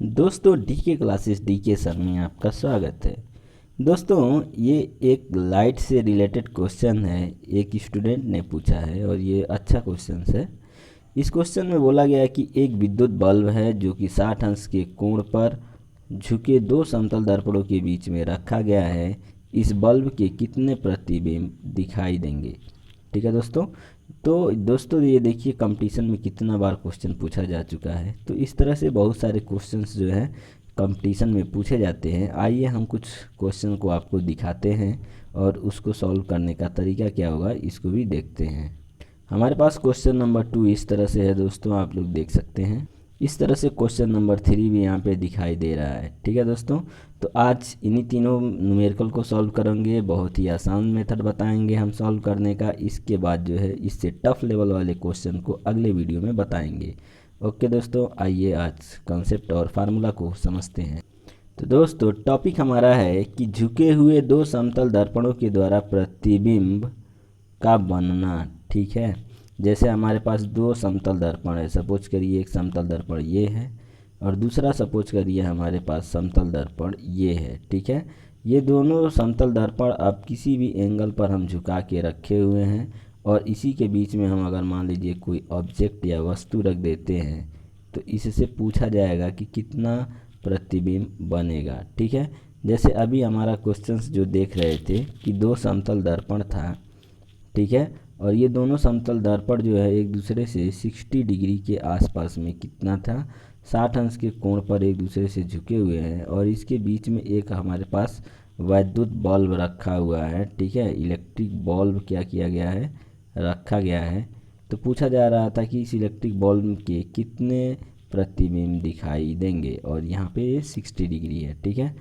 दोस्तों DK classes DK sir में आपका स्वागत है। दोस्तों ये एक लाइट से रिलेटेड क्वेश्चन है, एक स्टूडेंट ने पूछा है और ये अच्छा क्वेश्चन है। इस क्वेश्चन में बोला गया है कि एक विद्युत बल्ब है जो कि 60 अंश के कोण पर झुके दो समतल दर्पणों के बीच में रखा गया है। इस बल्ब के कितने प्रतिबिंब दिखाई देंगे। ठीक है दोस्तों ये देखिए कंपटीशन में कितना बार क्वेश्चन पूछा जा चुका है। तो इस तरह से बहुत सारे क्वेश्चंस जो है कंपटीशन में पूछे जाते हैं। आइए हम कुछ क्वेश्चन को आपको दिखाते हैं और उसको सॉल्व करने का तरीका क्या होगा इसको भी देखते हैं। हमारे पास क्वेश्चन नंबर 2 इस तरह से है दोस्तों, आप लोग देख सकते हैं। इस तरह से क्वेश्चन नंबर 3 भी यहाँ पे दिखाई दे रहा है। ठीक है दोस्तों, तो आज इन्हीं तीनों न्यूमेरिकल को सॉल्व करेंगे। बहुत ही आसान मेथड बताएंगे हम सॉल्व करने का। इसके बाद जो है इससे टफ लेवल वाले क्वेश्चन को अगले वीडियो में बताएंगे। ओके दोस्तों, आइए आज कॉन्सेप्ट और फार्मूला को समझते हैं। तो दोस्तों टॉपिक हमारा है कि झुके हुए दो समतल दर्पणों के द्वारा प्रतिबिंब का बनना। ठीक है, जैसे हमारे पास दो समतल दर्पण है, सपोज करिए एक समतल दर्पण ये है और दूसरा सपोज करिए हमारे पास समतल दर्पण ये है। ठीक है, ये दोनों समतल दर्पण अब किसी भी एंगल पर हम झुका के रखे हुए हैं और इसी के बीच में हम अगर मान लीजिए कोई ऑब्जेक्ट या वस्तु रख देते हैं तो इससे पूछा जाएगा कि कितना प्रतिबिंब बनेगा। ठीक है, जैसे अभी हमारा क्वेश्चंस जो देख रहे थे कि दो समतल दर्पण था। ठीक है, और ये दोनों समतल दर्पण जो है एक दूसरे से 60 डिग्री के आसपास में कितना था 60 अंश के कोण पर एक दूसरे से झुके हुए हैं और इसके बीच में एक हमारे पास वैद्युत बल्ब रखा हुआ है। ठीक है, इलेक्ट्रिक बल्ब क्या किया गया है, रखा गया है। तो पूछा जा रहा था कि इस इलेक्ट्रिक बल्ब के कितने प्रतिबिंब दिखाई देंगे और यहाँ पे ये 60 डिग्री है। ठीक है,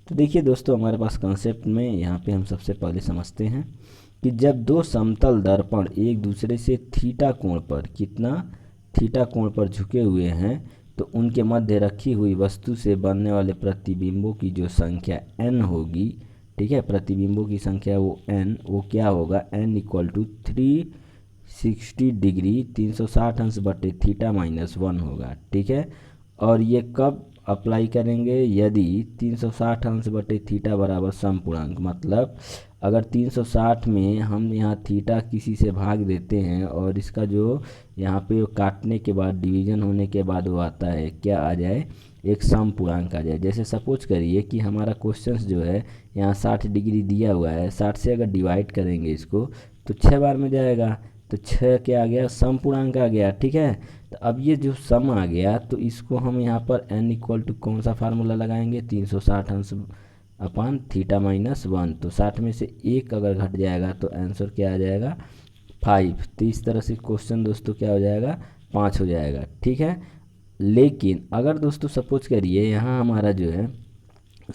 तो देखिए दोस्तों हमारे पास कॉन्सेप्ट में यहाँ पे हम सबसे पहले समझते हैं कि जब दो समतल दर्पण एक दूसरे से थीटा कोण पर कितना थीटा कोण पर झुके हुए हैं तो उनके मध्य रखी हुई वस्तु से बनने वाले प्रतिबिंबों की जो संख्या n होगी। ठीक है, प्रतिबिंबों की संख्या वो क्या होगा, n इक्वल टू 360 डिग्री 360 अंश बटे थीटा माइनस 1 होगा। ठीक है, और ये कब अप्लाई करेंगे, यदि 360 अंश बटे थीटा बराबर समपूर्णांक, मतलब अगर 360 में हम यहाँ थीटा किसी से भाग देते हैं और इसका जो यहाँ पे काटने के बाद डिवीजन होने के बाद वो आता है क्या आ जाए, एक समपूर्णांक आ जाए। जैसे सपोज करिए कि हमारा क्वेश्चंस जो है यहाँ 60 डिग्री दिया हुआ है, 60 से अगर डिवाइड करेंगे इसको तो 6 बार में जाएगा, तो 6 क्या आ गया, समपूर्णांक आ गया। ठीक है, तो अब ये जो सम आ गया तो इसको हम यहाँ पर n इक्वल टू कौन सा फार्मूला लगाएंगे, 360 अंश अपान थीटा माइनस 1। तो 60 में से एक अगर घट जाएगा तो आंसर क्या आ जाएगा, 5। तो इस तरह से क्वेश्चन दोस्तों क्या हो जाएगा, 5 हो जाएगा। ठीक है, लेकिन अगर दोस्तों सपोज करिए यहाँ हमारा जो है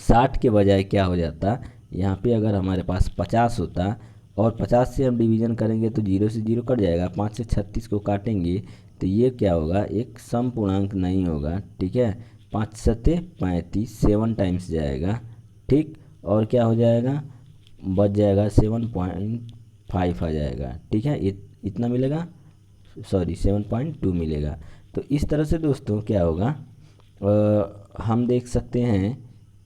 60 के बजाय क्या हो जाता, यहाँ पे अगर हमारे पास 50 होता और 50 से हम डिवीज़न करेंगे तो 0 से 0 कट जाएगा, 5 से 36 को काटेंगे तो ये क्या होगा, एक समपूर्णांक नहीं होगा। ठीक है, 5 सत्ते 35, 7 टाइम्स जाएगा। ठीक, और क्या हो जाएगा, बच जाएगा 7.5 आ जाएगा। ठीक है, इतना मिलेगा, सॉरी 7.2 मिलेगा। तो इस तरह से दोस्तों क्या होगा, हम देख सकते हैं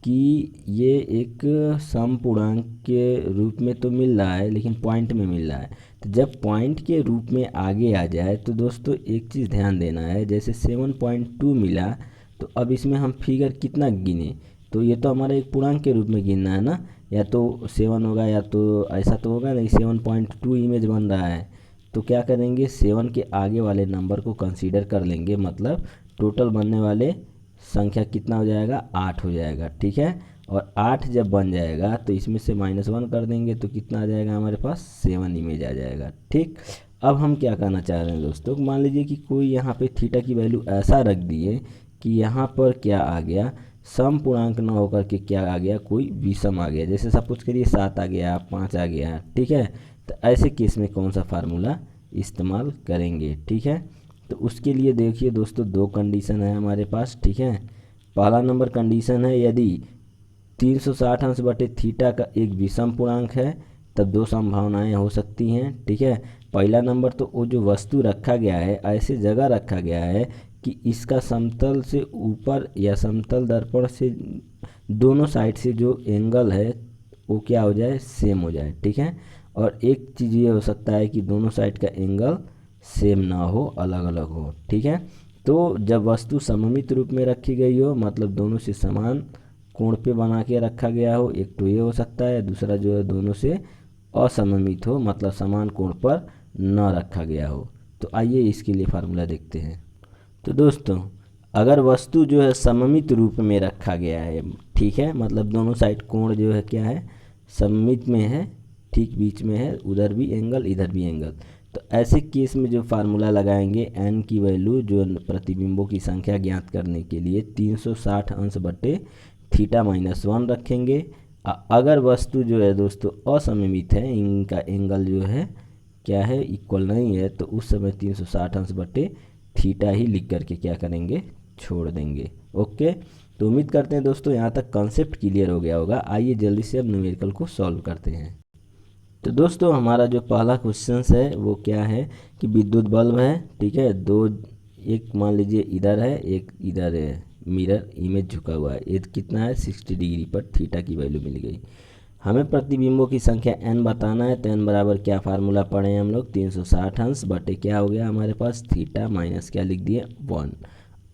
कि ये एक समपूर्णांक के रूप में तो मिल रहा है लेकिन पॉइंट में मिल रहा है। तो जब पॉइंट के रूप में आगे आ जाए तो दोस्तों एक चीज़ ध्यान देना है, जैसे 7.2 मिला तो अब इसमें हम फिगर कितना गिने, तो ये तो हमारा एक पूर्णांक के रूप में गिनना है ना, या तो 7 होगा या तो ऐसा तो होगा नहीं, 7.2 इमेज बन रहा है। तो क्या करेंगे, 7 के आगे वाले नंबर को कंसीडर कर लेंगे, मतलब टोटल बनने वाले संख्या कितना हो जाएगा, 8 हो जाएगा। ठीक है, और 8 जब बन जाएगा तो इसमें से -1 कर देंगे तो कितना आ जाएगा हमारे पास, 7 इमेज आ जाएगा। ठीक, अब हम क्या करना चाह रहे हैं दोस्तों, मान लीजिए कि कोई यहाँ पे थीटा की वैल्यू ऐसा रख दिए कि यहाँ पर क्या आ गया, समपूर्णांक न होकर के क्या आ गया, कोई विषम आ गया। जैसे सपोज करिए 7 आ गया, 5 आ गया। ठीक है, तो ऐसे केस में कौन सा फार्मूला इस्तेमाल करेंगे। ठीक है, तो उसके लिए देखिए दोस्तों दो कंडीशन है हमारे पास। ठीक है, पहला नंबर कंडीशन है यदि 360 अंश बटे थीटा का एक विषम पूर्णांक है तब दो संभावनाएं हो सकती हैं। ठीक है, पहला नंबर तो वो जो वस्तु रखा गया है ऐसे जगह रखा गया है कि इसका समतल से ऊपर या समतल दर्पण से दोनों साइड से जो एंगल है वो क्या हो जाए, सेम हो जाए। ठीक है, और एक चीज़ ये हो सकता है कि दोनों साइड का एंगल सेम ना हो, अलग अलग हो। ठीक है, तो जब वस्तु सममित रूप में रखी गई हो, मतलब दोनों से समान कोण पे बना के रखा गया हो, एक तो ये हो सकता है, दूसरा जो है दोनों से असममित हो, मतलब समान कोण पर न रखा गया हो। तो आइए इसके लिए फार्मूला देखते हैं। तो दोस्तों, अगर वस्तु जो है सममित रूप में रखा गया है, ठीक है, मतलब दोनों साइड कोण जो है क्या है, सममित में है, ठीक बीच में है, उधर भी एंगल इधर भी एंगल, तो ऐसे केस में जो फार्मूला लगाएंगे, n की वैल्यू जो प्रतिबिंबों की संख्या ज्ञात करने के लिए 360 अंश बटे थीटा माइनस 1 रखेंगे। अगर वस्तु जो है दोस्तों असममित है, इनका एंगल जो है क्या है, इक्वल नहीं है, तो उस समय 360 अंश बटे थीटा ही लिख करके क्या करेंगे, छोड़ देंगे। ओके, तो उम्मीद करते हैं दोस्तों यहाँ तक कॉन्सेप्ट क्लियर हो गया होगा। आइए जल्दी से अब न्यूमेरिकल को सॉल्व करते हैं। तो दोस्तों, हमारा जो पहला क्वेश्चन है वो क्या है कि विद्युत बल्ब है, ठीक है, दो, एक मान लीजिए इधर है, एक इधर है, मिरर इमेज झुका हुआ है, ये कितना है 60 डिग्री पर थीटा की वैल्यू मिल गई। हमें प्रतिबिंबों की संख्या n बताना है, तो n बराबर क्या फार्मूला पढ़े हम लोग, 360 अंश बटे क्या हो गया हमारे पास, थीटा माइनस क्या लिख दिए 1।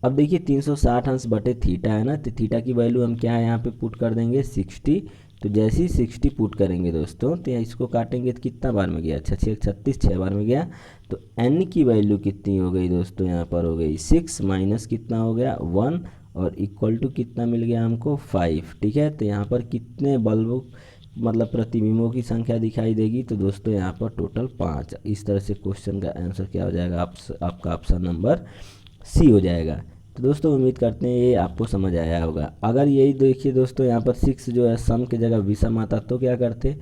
अब देखिए 360 अंश बटे थीटा है ना, तो थीटा की वैल्यू हम क्या है यहाँ पे पुट कर देंगे 60। तो जैसे ही 60 पुट करेंगे दोस्तों, तो इसको काटेंगे तो कितना बार में गया, 6 36 6 बार में गया। तो n की वैल्यू कितनी हो गई दोस्तों, यहाँ पर हो गई 6 माइनस कितना हो गया 1 और इक्वल टू कितना मिल गया हमको 5। ठीक है, तो यहाँ पर कितने बल्बों मतलब प्रतिबिंबों की संख्या दिखाई देगी, तो दोस्तों यहाँ पर टोटल 5। इस तरह से क्वेश्चन का आंसर क्या हो जाएगा, आपका ऑप्शन नंबर सी हो जाएगा। तो दोस्तों उम्मीद करते हैं ये आपको समझ आया होगा। अगर यही देखिए दोस्तों, यहाँ पर 6 जो है सम की जगह विषम आता तो क्या करते,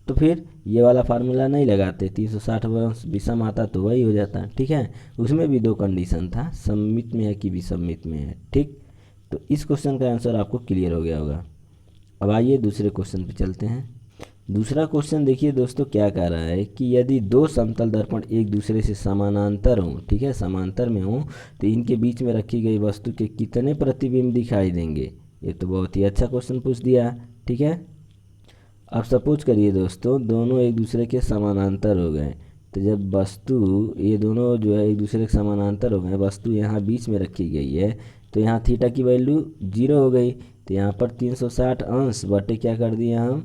तो फिर ये वाला फार्मूला नहीं लगाते, 360 विषम आता तो वही हो जाता। ठीक है, उसमें भी दो कंडीशन था, सममित में है कि विषमित में है। ठीक, तो इस क्वेश्चन का आंसर आपको क्लियर हो गया होगा। अब आइए दूसरे क्वेश्चन पे चलते हैं। दूसरा क्वेश्चन देखिए दोस्तों क्या कह रहा है कि यदि दो समतल दर्पण एक दूसरे से समानांतर हों, ठीक है, समांतर में हों, तो इनके बीच में रखी गई वस्तु के कितने प्रतिबिंब दिखाई देंगे। ये तो बहुत ही अच्छा क्वेश्चन पूछ दिया। ठीक है, अब सपोज करिए दोस्तों दोनों एक दूसरे के समानांतर हो गए, तो जब वस्तु ये दोनों जो है एक दूसरे के समानांतर हो गए, वस्तु यहाँ बीच में रखी गई है, तो यहाँ थीटा की वैल्यू 0 हो गई। तो यहाँ पर 360 अंश बटे क्या कर दिए हम,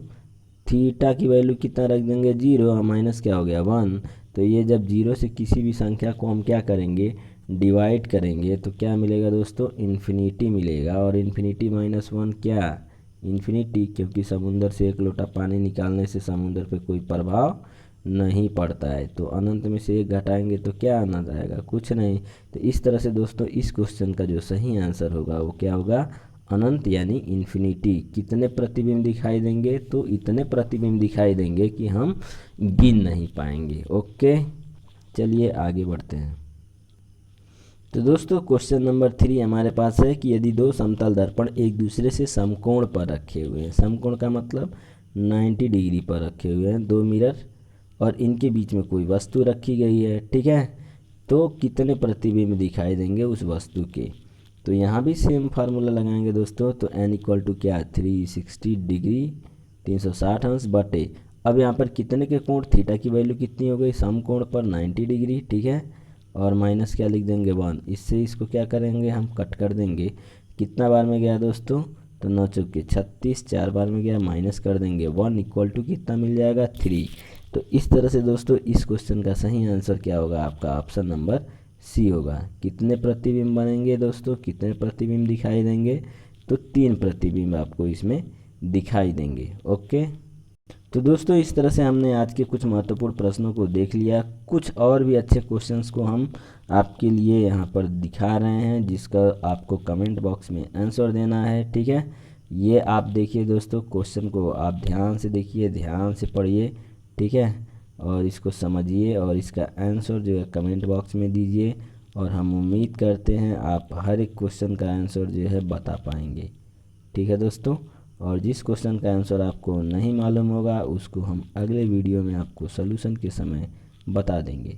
थीटा की वैल्यू कितना रख देंगे 0 और माइनस क्या हो गया 1। तो ये जब 0 से किसी भी संख्या को हम क्या करेंगे, डिवाइड करेंगे, तो क्या मिलेगा दोस्तों, इन्फिनिटी मिलेगा। और इन्फिनिटी माइनस 1 क्या, इन्फिनिटी, क्योंकि समुंदर से एक लोटा पानी निकालने से समुंदर पे कोई प्रभाव नहीं पड़ता है। तो अनंत में से एक घटाएंगे तो क्या अनंत आएगा, कुछ नहीं। तो इस तरह से दोस्तों इस क्वेश्चन का जो सही आंसर होगा वो क्या होगा, अनंत यानी इन्फिनिटी। कितने प्रतिबिंब दिखाई देंगे, तो इतने प्रतिबिंब दिखाई देंगे कि हम गिन नहीं पाएंगे। ओके, चलिए आगे बढ़ते हैं। तो दोस्तों क्वेश्चन नंबर 3 हमारे पास है कि यदि दो समतल दर्पण एक दूसरे से समकोण पर रखे हुए हैं, समकोण का मतलब 90 डिग्री पर रखे हुए हैं, दो मिरर, और इनके बीच में कोई वस्तु रखी गई है, ठीक है, तो कितने प्रतिबिंब दिखाई देंगे उस वस्तु के। तो यहाँ भी सेम फार्मूला लगाएंगे दोस्तों। तो n इक्वल टू क्या, 360 डिग्री 360 अंश बटे, अब यहाँ पर कितने के कोण, थीटा की वैल्यू कितनी हो गई, समकोण पर 90 डिग्री, ठीक है, और माइनस क्या लिख देंगे 1। इससे इसको क्या करेंगे, हम कट कर देंगे। कितना बार में गया दोस्तों, तो 9 चौके 36, 4 बार में गया, माइनस कर देंगे 1 इक्वल टू कितना मिल जाएगा 3। तो इस तरह से दोस्तों इस क्वेश्चन का सही आंसर क्या होगा, आपका ऑप्शन नंबर सी होगा। कितने प्रतिबिंब बनेंगे दोस्तों, कितने प्रतिबिंब दिखाई देंगे, तो 3 प्रतिबिंब आपको इसमें दिखाई देंगे। ओके, तो दोस्तों इस तरह से हमने आज के कुछ महत्वपूर्ण प्रश्नों को देख लिया। कुछ और भी अच्छे क्वेश्चंस को हम आपके लिए यहाँ पर दिखा रहे हैं, जिसका आपको कमेंट बॉक्स में आंसर देना है। ठीक है, ये आप देखिए दोस्तों, क्वेश्चन को आप ध्यान से देखिए, ध्यान से पढ़िए, ठीक है, और इसको समझिए और इसका आंसर जो है कमेंट बॉक्स में दीजिए। और हम उम्मीद करते हैं आप हर एक क्वेश्चन का आंसर जो है बता पाएंगे। ठीक है दोस्तों, और जिस क्वेश्चन का आंसर आपको नहीं मालूम होगा उसको हम अगले वीडियो में आपको सॉल्यूशन के समय बता देंगे।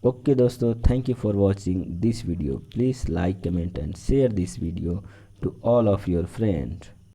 Okay दोस्तों, thank you for watching this video. Please like, comment and share this video to all of your friends.